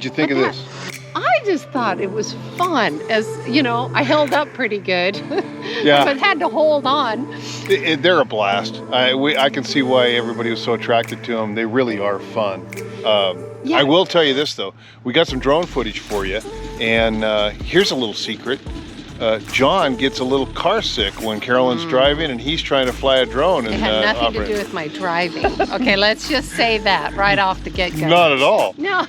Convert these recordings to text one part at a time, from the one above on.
What'd you think of this? I just thought it was fun. As you know, I held up pretty good. Yeah. But had to hold on. They're a blast. I can see why everybody was so attracted to them. They really are fun. Yeah. I will tell you this though, we got some drone footage for you, and here's a little secret. John gets a little car sick when Carolyn's driving and he's trying to fly a drone. And It had nothing operate. to do with my driving. Okay, let's just say that right off the get-go. Not at all. No.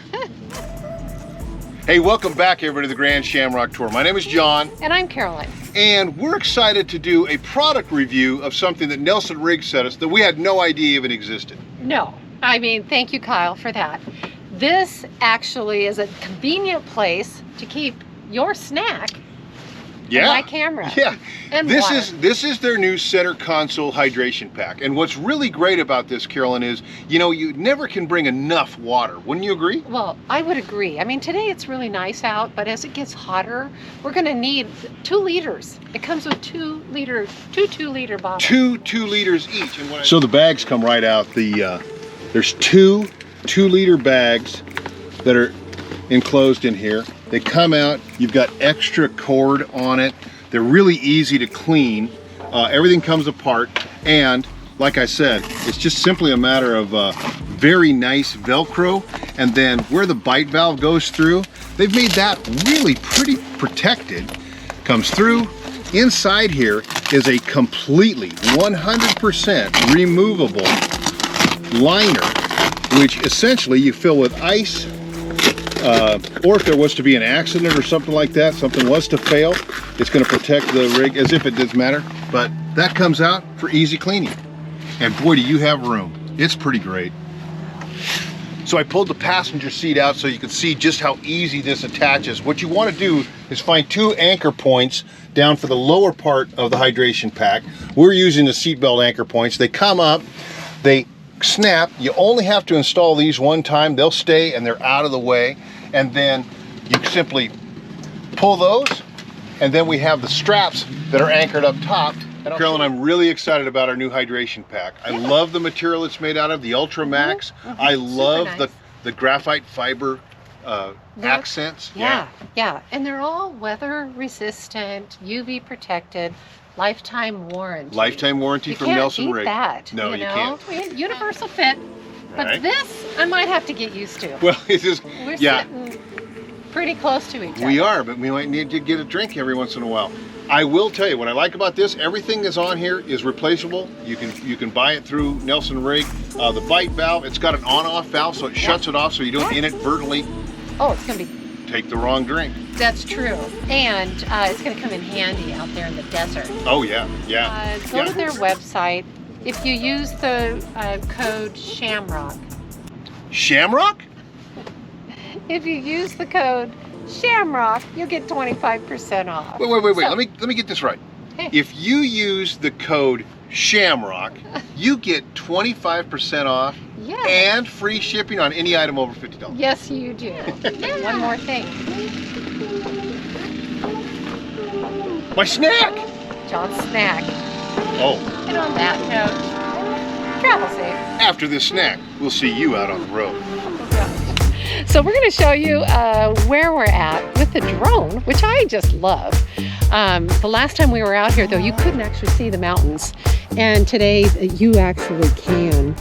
Hey, welcome back everybody to the Grand Shamrock Tour. My name is John. And I'm Carolyn. And we're excited to do a product review of something that Nelson Rigg sent us that we had no idea even existed. No, I mean, thank you, Kyle, for that. This actually is a convenient place to keep your snack and my camera. Yeah. And this water. this is their new center console hydration pack. And what's really great about this, Carolyn, is you never can bring enough water. Wouldn't you agree? Well, I would agree. I mean, today it's really nice out, but as it gets hotter, we're going to need 2 liters. It comes with 2 2-liter bottles. 2 liters each. And so the bags come right out. There's 2 2-liter bags that are enclosed in here. They come out, you've got extra cord on it. They're really easy to clean. Everything comes apart, and like I said, it's just simply a matter of very nice Velcro, and then where the bite valve goes through, they've made that really pretty protected. Comes through. Inside here is a completely 100% removable liner, which essentially you fill with ice, or if there was to be an accident or something like that, something was to fail, it's going to protect the rig as if it does matter. But that comes out for easy cleaning. And boy, do you have room. It's pretty great. So I pulled the passenger seat out so you can see just how easy this attaches. What you want to do is find 2 anchor points down for the lower part of the hydration pack. We're using the seatbelt anchor points. They come up, they snap. You only have to install these one time. They'll stay and they're out of the way. And then you simply pull those, and then we have the straps that are anchored up top. Carolyn, I'm really excited about our new hydration pack. I love the material it's made out of, the Ultra Max. I love nice. the graphite fiber accents. Yeah, and they're all weather resistant, UV protected, lifetime warranty. Lifetime warranty from Nelson Rigg. That, no, you can't. We had universal fit, but Right. this I might have to get used to. Well, it's just, We're yeah, sitting pretty close to each other. we are, but we might need to get a drink every once in a while. I will tell you, what I like about this, everything that's on here is replaceable. You can buy it through Nelson Rigg. The bite valve, it's got an on-off valve, so it shuts it off so you don't inadvertently It's going to be... take the wrong drink. That's true. And it's going to come in handy out there in the desert. Oh, yeah. Go to their website. If you use the code SHAMROCK. Shamrock? If you use the code SHAMROCK, you'll get 25% off. Wait. So- Let me get this right. Hey. If you use the code SHAMROCK, you get 25% off Yeah. and free shipping on any item over $50. Yes, you do. One more thing. My snack! John's snack. Oh, And on that note, travel safe. after this snack, we'll see you out on the road. So we're going to show you where we're at with the drone, which I just love. The last time we were out here, though, you couldn't actually see the mountains. And today you actually can.